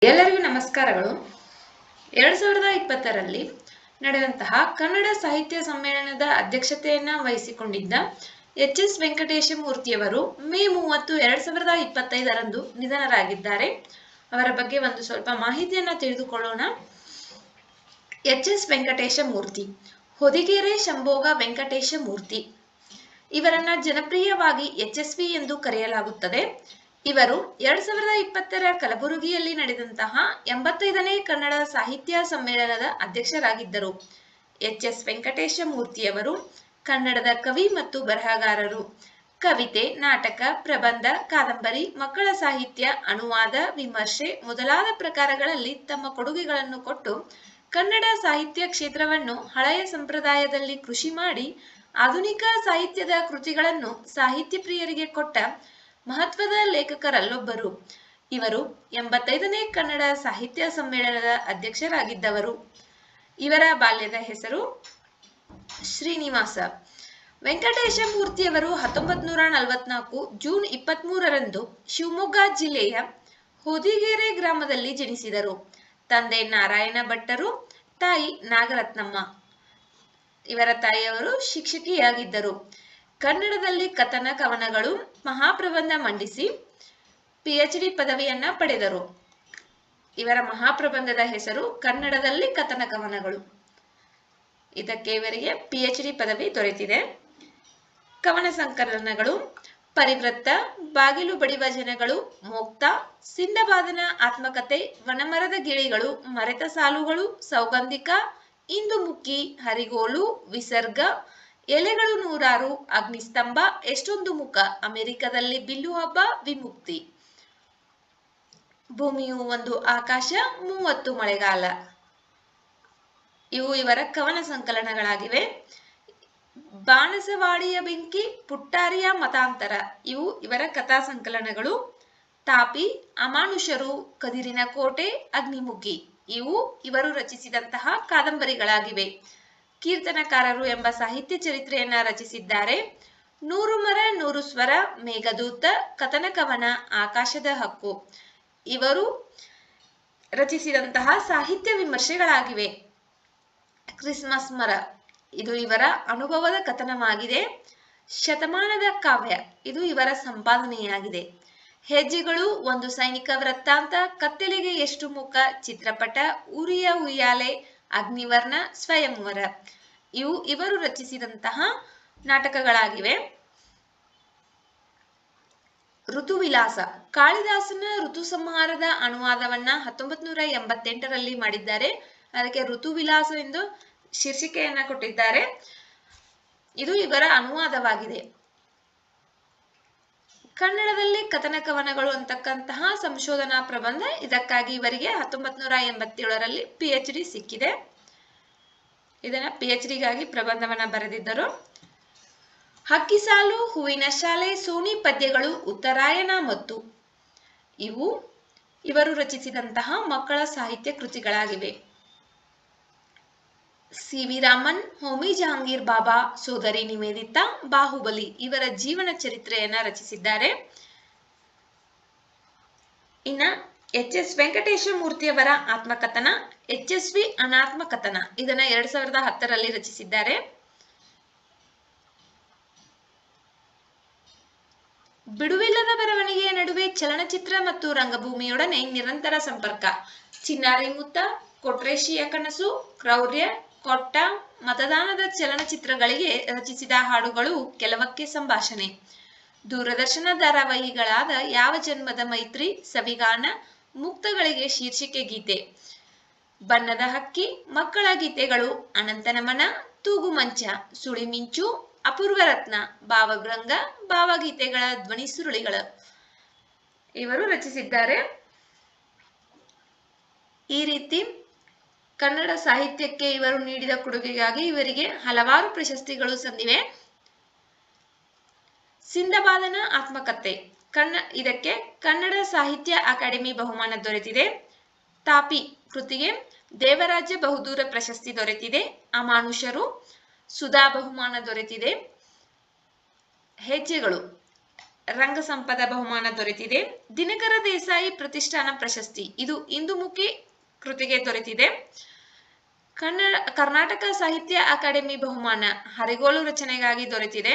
ಎಲ್ಲರಿಗೂ ನಮಸ್ಕಾರಗಳು. 2020ರಲ್ಲಿ ನಡೆದಂತಹ ಕನ್ನಡ ಸಾಹಿತ್ಯ ಸಮ್ಮೇಳನದ ಅಧ್ಯಕ್ಷತೆಯನ್ನ ವಹಿಸಿಕೊಂಡಿದ್ದ ಎಚ್.ಎಸ್. ವೆಂಕಟೇಶ ಮೂರ್ತಿಯವರು ಮೇ 30, 2025ರಂದು ನಿಧನರಾಗಿದ್ದಾರೆ. ಅವರ ಬಗ್ಗೆ ಒಂದು ಸ್ವಲ್ಪ ಮಾಹಿತಿಯನ್ನ ತಿಳಿದುಕೊಳ್ಳೋಣ. ಎಚ್.ಎಸ್. ವೆಂಕಟೇಶ ಮೂರ್ತಿ, ಹೊದಿಗೆರೆ ಶಂಭೋಗ ವೆಂಕಟೇಶ ಮೂರ್ತಿ. ಇವರನ್ನ ಜನಪ್ರಿಯವಾಗಿ ಎಚ್.ಎಸ್.ವಿ ಎಂದು ಕರೆಯಲಾಗುತ್ತದೆ. ಇವರು 2020ರ ಕಲಬುರಗಿಯಲ್ಲಿ ನಡೆದಂತಹ 85ನೇ ಕನ್ನಡ ಸಾಹಿತ್ಯ ಸಮ್ಮೇಳನದ ಅಧ್ಯಕ್ಷರಾಗಿದ್ದರು. ಎಚ್.ಎಸ್. ವೆಂಕಟೇಶ ಮೂರ್ತಿಯವರು ಕನ್ನಡದ ಕವಿ ಮತ್ತು ಬರಹಗಾರರು. ಕವಿತೆ, ನಾಟಕ, ಪ್ರಬಂಧ, ಕಾದಂಬರಿ, ಮಕ್ಕಳ ಸಾಹಿತ್ಯ, ಅನುವಾದ, ವಿಮರ್ಶೆ ಮೊದಲಾದ ಪ್ರಕಾರಗಳಲ್ಲಿ ತಮ್ಮ ಕೊಡುಗೆಗಳನ್ನು ಕೊಟ್ಟು ಕನ್ನಡ ಸಾಹಿತ್ಯ ಕ್ಷೇತ್ರವನ್ನು ಹಳೆಯ ಸಂಪ್ರದಾಯದಲ್ಲಿ ಕೃಷಿ ಮಾಡಿ ಆಧುನಿಕ ಸಾಹಿತ್ಯದ ಕೃತಿಗಳನ್ನು ಸಾಹಿತ್ಯ ಪ್ರಿಯರಿಗೆ ಕೊಟ್ಟ ಮಹತ್ವದ ಲೇಖಕರಲ್ಲೊಬ್ಬರು. ಇವರು 85ನೇ ಕನ್ನಡ ಸಾಹಿತ್ಯ ಸಮ್ಮೇಳನದ ಅಧ್ಯಕ್ಷರಾಗಿದ್ದವರು. ಇವರ ಬಾಲ್ಯದ ಹೆಸರು ಶ್ರೀನಿವಾಸ. ವೆಂಕಟೇಶ ಮೂರ್ತಿಯವರು 1944 ಜೂನ್ 23ರಂದು ಶಿವಮೊಗ್ಗ ಜಿಲ್ಲೆಯ ಹೊದಿಗೆರೆ ಗ್ರಾಮದಲ್ಲಿ ಜನಿಸಿದರು. ತಂದೆ ನಾರಾಯಣ ಭಟ್ಟರು, ತಾಯಿ ನಾಗರತ್ನಮ್ಮ. ಇವರ ತಾಯಿಯವರು ಶಿಕ್ಷಕಿಯಾಗಿದ್ದರು. ಕನ್ನಡದಲ್ಲಿ ಕಥನ ಕವನಗಳು, ಮಹಾಪ್ರಬಂಧ ಮಂಡಿಸಿ PhD ಪದವಿಯನ್ನ ಪಡೆದರು. ಇವರ ಮಹಾಪ್ರಬಂಧದ ಹೆಸರು ಕನ್ನಡದಲ್ಲಿ ಕಥನ ಕವನಗಳು. ಇದಕ್ಕೆ ಇವರಿಗೆ PhD ಪದವಿ ದೊರೆತಿದೆ. ಕವನ ಸಂಕಲನಗಳು ಪರಿವೃತ್ತ, ಬಾಗಿಲು ಬಡಿವ ಜನಗಳು, ಮೋಕ್ತ, ಸಿಂಧಬಾದನ ಆತ್ಮಕಥೆ, ವನಮರದ ಗಿಳಿಗಳು, ಮರೆತ ಸಾಲುಗಳು, ಸೌಗಂಧಿಕ, ಇಂದುಮುಖಿ, ಹರಿಗೋಲು, ವಿಸರ್ಗ, ಎಲೆಗಳು ನೂರಾರು, ಅಗ್ನಿಸ್ತಂಭ, ಎಷ್ಟೊಂದು ಮುಖ, ಅಮೆರಿಕದಲ್ಲಿ ಬಿಲ್ಲು ಹಬ್ಬ, ವಿಮುಕ್ತಿ, ಭೂಮಿಯು ಒಂದು ಆಕಾಶ, 30 ಮಳೆಗಾಲ. ಇವು ಇವರ ಕವನ ಸಂಕಲನಗಳಾಗಿವೆ. ಬಾಣಸವಾಡಿಯ ಬೆಂಕಿ, ಪುಟ್ಟಾರಿಯ ಮತಾಂತರ ಇವು ಇವರ ಕಥಾ ಸಂಕಲನಗಳು. ತಾಪಿ, ಅಮಾನುಷರು, ಕದಿರಿನ ಕೋಟೆ, ಅಗ್ನಿಮುಖಿ ಇವು ಇವರು ರಚಿಸಿದಂತಹ ಕಾದಂಬರಿಗಳಾಗಿವೆ. ಕೀರ್ತನಕಾರರು ಎಂಬ ಸಾಹಿತ್ಯ ಚರಿತ್ರೆಯನ್ನ ರಚಿಸಿದ್ದಾರೆ. 100 ಮರ 100 ಸ್ವರ, ಮೇಘದೂತ, ಕಥನ ಕವನ, ಆಕಾಶದ ಹಕ್ಕು ಇವರು ರಚಿಸಿದಂತಹ ಸಾಹಿತ್ಯ ವಿಮರ್ಶೆಗಳಾಗಿವೆ. ಕ್ರಿಸ್ಮಸ್ ಮರ ಇದು ಇವರ ಅನುಭವದ ಕಥನವಾಗಿದೆ. ಶತಮಾನದ ಕಾವ್ಯ ಇದು ಇವರ ಸಂಪಾದನೆಯಾಗಿದೆ. ಹೆಜ್ಜೆಗಳು, ಒಂದು ಸೈನಿಕ ವೃತ್ತಾಂತ, ಕತ್ತಲೆಗೆ ಎಷ್ಟು ಮುಖ, ಚಿತ್ರಪಟ, ಉರಿಯ ಉಯ್ಯಾಲೆ, ಅಗ್ನಿವರ್ಣ, ಸ್ವಯಂವರ ಇವು ಇವರು ರಚಿಸಿದಂತಹ ನಾಟಕಗಳಾಗಿವೆ. ಋತುವಿಲಾಸ, ಕಾಳಿದಾಸನ ಋತು ಸಂಹಾರದ ಅನುವಾದವನ್ನ 1988ರಲ್ಲಿ ಮಾಡಿದ್ದಾರೆ. ಅದಕ್ಕೆ ಋತುವಿಲಾಸ ಎಂದು ಶೀರ್ಷಿಕೆಯನ್ನ ಕೊಟ್ಟಿದ್ದಾರೆ. ಇದು ಇವರ ಅನುವಾದವಾಗಿದೆ. ಕನ್ನಡದಲ್ಲಿ ಕಥನ ಕವನಗಳು ಅಂತಕ್ಕಂತಹ ಸಂಶೋಧನಾ ಪ್ರಬಂಧ. ಇದಕ್ಕಾಗಿ ಇವರಿಗೆ 1987ರಲ್ಲಿ PhD ಸಿಕ್ಕಿದೆ. ಇದನ್ನ PhDಗಾಗಿ ಪ್ರಬಂಧವನ್ನ ಬರೆದಿದ್ದರು. ಹಕ್ಕಿಸಾಲು, ಹೂವಿನ ಶಾಲೆ, ಸೋನಿ ಪದ್ಯಗಳು, ಉತ್ತರಾಯಣ ಮತ್ತು ಇವು ಇವರು ರಚಿಸಿದಂತಹ ಮಕ್ಕಳ ಸಾಹಿತ್ಯ ಕೃತಿಗಳಾಗಿವೆ. ಸಿ.ವಿ. ರಾಮನ್, ಹೋಮಿ ಜಹಾಂಗೀರ್ ಬಾಬಾ, ಸೋದರಿ ನಿವೇದಿತಾ, ಬಾಹುಬಲಿ ಇವರ ಜೀವನ ಚರಿತ್ರೆಯನ್ನ ರಚಿಸಿದ್ದಾರೆ. ಇನ್ನ ಎಚ್.ಎಸ್. ವೆಂಕಟೇಶ ಮೂರ್ತಿಯವರ ಆತ್ಮಕಥನ ಎಚ್.ಎಸ್.ವಿ. ಅನಾತ್ಮ ಕಥನ ಇದನ್ನ 2010ರಲ್ಲಿ ರಚಿಸಿದ್ದಾರೆ. ಬಿಡುವಿಲ್ಲದ ಬರವಣಿಗೆಯ ನಡುವೆ ಚಲನಚಿತ್ರ ಮತ್ತು ರಂಗಭೂಮಿಯೊಡನೆ ನಿರಂತರ ಸಂಪರ್ಕ. ಚಿನ್ನಾರಿ ಮುತ್ತ, ಕೊಟ್ರೇಶಿಯ ಕನಸು, ಕ್ರೌರ್ಯ, ಕೊಟ್ಟ, ಮತದಾನದ ಚಲನಚಿತ್ರಗಳಿಗೆ ರಚಿಸಿದ ಹಾಡುಗಳು, ಕೆಲವಕ್ಕೆ ಸಂಭಾಷಣೆ. ದೂರದರ್ಶನ ಧಾರಾವಾಹಿಗಳಾದ ಯಾವ ಜನ್ಮದ ಮೈತ್ರಿ, ಸವಿಗಾನ, ಮುಕ್ತಗಳಿಗೆ ಶೀರ್ಷಿಕೆ ಗೀತೆ, ಬಣ್ಣದ ಹಕ್ಕಿ, ಮಕ್ಕಳ ಗೀತೆಗಳು, ಅನಂತನಮನ, ತೂಗು ಮಂಚ, ಸುಳಿಮಿಂಚು, ಅಪೂರ್ವ ರತ್ನ, ಭಾವಗಂಗ, ಭಾವಗೀತೆಗಳ ಧ್ವನಿ ಸುರುಳಿಗಳ ಇವರು ರಚಿಸಿದ್ದಾರೆ. ಈ ರೀತಿ ಕನ್ನಡ ಸಾಹಿತ್ಯಕ್ಕೆ ಇವರು ನೀಡಿದ ಕೊಡುಗೆಗಾಗಿ ಇವರಿಗೆ ಹಲವಾರು ಪ್ರಶಸ್ತಿಗಳು ಸಂದಿವೆ. ಸಿಂಧಬಾದನ ಆತ್ಮಕಥೆ ಇದಕ್ಕೆ ಕನ್ನಡ ಸಾಹಿತ್ಯ ಅಕಾಡೆಮಿ ಬಹುಮಾನ ದೊರೆತಿದೆ. ತಾಪಿ ಕೃತಿಗೆ ದೇವರಾಜ ಬಹುದೂರ ಪ್ರಶಸ್ತಿ ದೊರೆತಿದೆ. ಅಮಾನುಷರು ಸುಧಾ ಬಹುಮಾನ ದೊರೆತಿದೆ. ಹೆಜ್ಜೆಗಳು ರಂಗ ಸಂಪದ ಬಹುಮಾನ ದೊರೆತಿದೆ. ದಿನಕರ ದೇಸಾಯಿ ಪ್ರತಿಷ್ಠಾನ ಪ್ರಶಸ್ತಿ ಇದು ಇಂದುಮುಖಿ ಕೃತಿಗೆ ದೊರೆತಿದೆ. ಕರ್ನಾಟಕ ಸಾಹಿತ್ಯ ಅಕಾಡೆಮಿ ಬಹುಮಾನ ಹರಿಗೋಲು ರಚನೆಗಾಗಿ ದೊರೆತಿದೆ.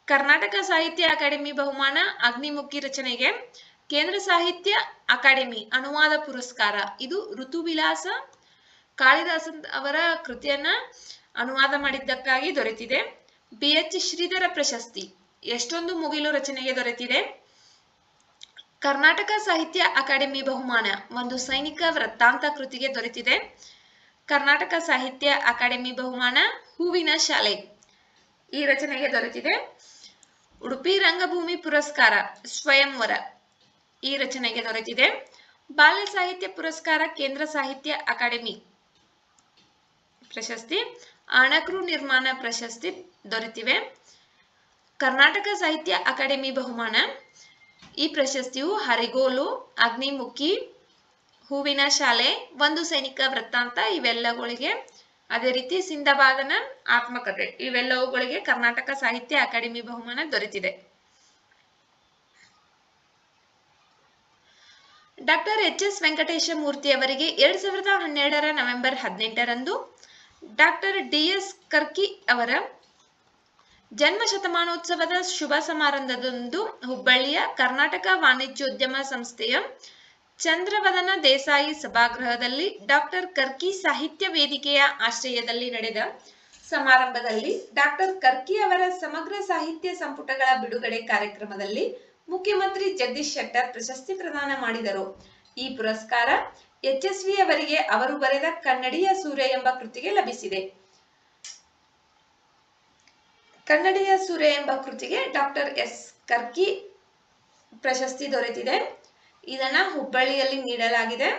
ಕರ್ನಾಟಕ ಸಾಹಿತ್ಯ ಅಕಾಡೆಮಿ ಬಹುಮಾನ ಅಗ್ನಿಮುಖಿ ರಚನೆಗೆ. ಕೇಂದ್ರ ಸಾಹಿತ್ಯ ಅಕಾಡೆಮಿ ಅನುವಾದ ಪುರಸ್ಕಾರ ಇದು ಋತುವಿಲಾಸ ಕಾಳಿದಾಸನ್ ಅವರ ಕೃತಿಯನ್ನ ಅನುವಾದ ಮಾಡಿದ್ದಕ್ಕಾಗಿ ದೊರೆತಿದೆ. BH ಶ್ರೀಧರ ಪ್ರಶಸ್ತಿ ಎಷ್ಟೊಂದು ಮುಗಿಲು ರಚನೆಗೆ ದೊರೆತಿದೆ. ಕರ್ನಾಟಕ ಸಾಹಿತ್ಯ ಅಕಾಡೆಮಿ ಬಹುಮಾನ ಒಂದು ಸೈನಿಕ ವೃತ್ತಾಂತ ಕೃತಿಗೆ ದೊರೆತಿದೆ. ಕರ್ನಾಟಕ ಸಾಹಿತ್ಯ ಅಕಾಡೆಮಿ ಬಹುಮಾನ ಹೂವಿನ ಶಾಲೆ ಈ ರಚನೆಗೆ ದೊರೆತಿದೆ. ಉಡುಪಿ ರಂಗಭೂಮಿ ಪುರಸ್ಕಾರ ಸ್ವಯಂವರ ಈ ರಚನೆಗೆ ದೊರೆತಿದೆ. ಬಾಲ್ಯ ಸಾಹಿತ್ಯ ಪುರಸ್ಕಾರ ಕೇಂದ್ರ ಸಾಹಿತ್ಯ ಅಕಾಡೆಮಿ ಪ್ರಶಸ್ತಿ ಅಣಕರು ನಿರ್ಮಾಣ ಪ್ರಶಸ್ತಿ ದೊರೆತಿವೆ. ಕರ್ನಾಟಕ ಸಾಹಿತ್ಯ ಅಕಾಡೆಮಿ ಬಹುಮಾನ ಈ ಪ್ರಶಸ್ತಿಯು ಹರಿಗೋಲು, ಅಗ್ನಿಮುಖಿ, ಹೂವಿನ ಶಾಲೆ, ಒಂದು ಸೈನಿಕ ವೃತ್ತಾಂತ ಇವೆಲ್ಲಗಳಿಗೆ, ಅದೇ ರೀತಿ ಸಿಂಧಬಾದನ ಆತ್ಮಕಥೆ ಇವೆಲ್ಲವುಗಳಿಗೆ ಕರ್ನಾಟಕ ಸಾಹಿತ್ಯ ಅಕಾಡೆಮಿ ಬಹುಮಾನ ದೊರೆತಿದೆ. ಡಾಕ್ಟರ್ HS ವೆಂಕಟೇಶ ಮೂರ್ತಿ ಅವರಿಗೆ 2012 ನವೆಂಬರ್ 18ರಂದು ಡಾಕ್ಟರ್ DS ಕರ್ಕಿ ಅವರ ಜನ್ಮ ಶತಮಾನೋತ್ಸವದ ಶುಭ ಸಮಾರಂಭದಂದು ಹುಬ್ಬಳ್ಳಿಯ ಕರ್ನಾಟಕ ವಾಣಿಜ್ಯೋದ್ಯಮ ಸಂಸ್ಥೆಯ ಚಂದ್ರವದನ ದೇಸಾಯಿ ಸಭಾಗೃಹದಲ್ಲಿ ಡಾಕ್ಟರ್ ಕರ್ಕಿ ಸಾಹಿತ್ಯ ವೇದಿಕೆಯ ಆಶ್ರಯದಲ್ಲಿ ನಡೆದ ಸಮಾರಂಭದಲ್ಲಿ ಡಾಕ್ಟರ್ ಕರ್ಕಿ ಅವರ ಸಮಗ್ರ ಸಾಹಿತ್ಯ ಸಂಪುಟಗಳ ಬಿಡುಗಡೆ ಕಾರ್ಯಕ್ರಮದಲ್ಲಿ ಮುಖ್ಯಮಂತ್ರಿ ಜಗದೀಶ್ ಶೆಟ್ಟರ್ ಪ್ರಶಸ್ತಿ ಪ್ರದಾನ ಮಾಡಿದರು. ಈ ಪುರಸ್ಕಾರ HSV ಅವರಿಗೆ ಅವರು ಬರೆದ ಕನ್ನಡಿಯ ಸೂರ್ಯ ಎಂಬ ಕೃತಿಗೆ ಲಭಿಸಿದೆ. ಕನ್ನಡಿಯ ಸೂರ್ಯ ಎಂಬ ಕೃತಿಗೆ ಡಾಕ್ಟರ್ S ಕರ್ಕಿ ಪ್ರಶಸ್ತಿ ದೊರೆತಿದೆ. ಇದನ್ನ ಹುಬ್ಬಳ್ಳಿಯಲ್ಲಿ ನೀಡಲಾಗಿದೆ.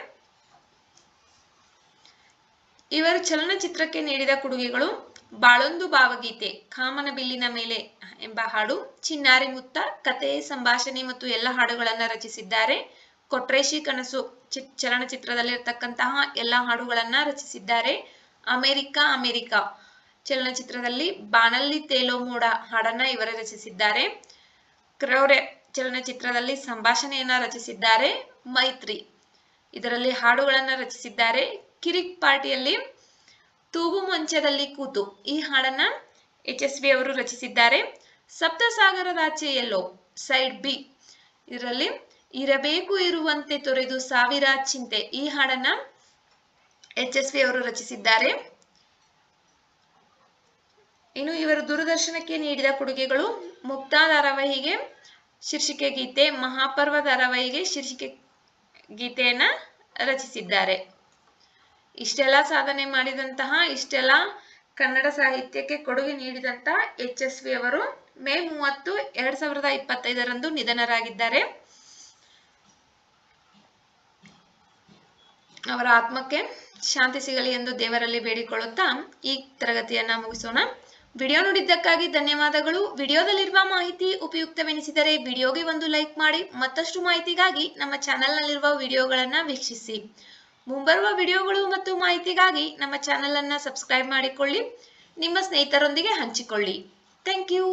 ಇವರು ಚಲನಚಿತ್ರಕ್ಕೆ ನೀಡಿದ ಕೊಡುಗೆಗಳು ಬಾಳೊಂದು ಭಾವಗೀತೆ, ಕಾಮನಬಿಲ್ಲಿನ ಮೇಲೆ ಎಂಬ ಹಾಡು, ಚಿನ್ನಾರಿ ಮುತ್ತ, ಕತೆ, ಸಂಭಾಷಣೆ ಮತ್ತು ಎಲ್ಲ ಹಾಡುಗಳನ್ನ ರಚಿಸಿದ್ದಾರೆ. ಕೊಟ್ರೇಶಿ ಕನಸು ಚಲನಚಿತ್ರದಲ್ಲಿರ್ತಕ್ಕಂತಹ ಎಲ್ಲ ಹಾಡುಗಳನ್ನ ರಚಿಸಿದ್ದಾರೆ. ಅಮೆರಿಕಾ ಚಲನಚಿತ್ರದಲ್ಲಿ ಬಾನಲ್ಲಿ ತೇಲೋ ಮೋಡ ಹಾಡನ್ನ ಇವರೇ ರಚಿಸಿದ್ದಾರೆ. ಕ್ರೌರ್ಯ ಚಲನಚಿತ್ರದಲ್ಲಿ ಸಂಭಾಷಣೆಯನ್ನ ರಚಿಸಿದ್ದಾರೆ. ಮೈತ್ರಿ ಇದರಲ್ಲಿ ಹಾಡುಗಳನ್ನ ರಚಿಸಿದ್ದಾರೆ. ಕಿರಿಕ್ ಪಾರ್ಟಿಯಲ್ಲಿ ತೂಗು ಮಂಚದಲ್ಲಿ ಕೂತು ಈ ಹಾಡನ್ನ HSV ಅವರು ರಚಿಸಿದ್ದಾರೆ. ಸಪ್ತಸಾಗರದಾಚೆ ಎಲ್ಲೋ ಸೈಡ್ B ಇದರಲ್ಲಿ ಇರಬೇಕು ಇರುವಂತೆ ತೊರೆದು ಸಾವಿರ ಚಿಂತೆ ಈ ಹಾಡನ್ನ HSV ಅವರು ರಚಿಸಿದ್ದಾರೆ. ಇನ್ನು ಇವರು ದೂರದರ್ಶನಕ್ಕೆ ನೀಡಿದ ಕೊಡುಗೆಗಳು ಮುಕ್ತಾ ಧಾರಾವಾಹಿಗೆ ಶೀರ್ಷಿಕೆ ಗೀತೆ, ಮಹಾಪರ್ವ ಧಾರಾವಾಹಿಗೆ ಶೀರ್ಷಿಕೆ ಗೀತೆಯನ್ನ ರಚಿಸಿದ್ದಾರೆ. ಇಷ್ಟೆಲ್ಲ ಸಾಧನೆ ಮಾಡಿದಂತಹ, ಇಷ್ಟೆಲ್ಲ ಕನ್ನಡ ಸಾಹಿತ್ಯಕ್ಕೆ ಕೊಡುಗೆ ನೀಡಿದಂತಹ HSV ಅವರು ಮೇ 30, 2025ರಂದು ನಿಧನರಾಗಿದ್ದಾರೆ. ಅವರ ಆತ್ಮಕ್ಕೆ ಶಾಂತಿ ಸಿಗಲಿ ಎಂದು ದೇವರಲ್ಲಿ ಬೇಡಿಕೊಳ್ಳುತ್ತಾ ಈ ತರಗತಿಯನ್ನ ಮುಗಿಸೋಣ. ವಿಡಿಯೋ ನೋಡಿದ್ದಕ್ಕಾಗಿ ಧನ್ಯವಾದಗಳು. ವಿಡಿಯೋದಲ್ಲಿರುವ ಮಾಹಿತಿ ಉಪಯುಕ್ತವೆನಿಸಿದರೆ ವಿಡಿಯೋಗೆ ಒಂದು ಲೈಕ್ ಮಾಡಿ. ಮತ್ತಷ್ಟು ಮಾಹಿತಿಗಾಗಿ ನಮ್ಮ ಚಾನೆಲ್ನಲ್ಲಿರುವ ವಿಡಿಯೋಗಳನ್ನ ವೀಕ್ಷಿಸಿ. ಮುಂಬರುವ ವಿಡಿಯೋಗಳು ಮತ್ತು ಮಾಹಿತಿಗಾಗಿ ನಮ್ಮ ಚಾನೆಲ್ ಅನ್ನ ಸಬ್ಸ್ಕ್ರೈಬ್ ಮಾಡಿಕೊಳ್ಳಿ. ನಿಮ್ಮ ಸ್ನೇಹಿತರೊಂದಿಗೆ ಹಂಚಿಕೊಳ್ಳಿ. Thank you.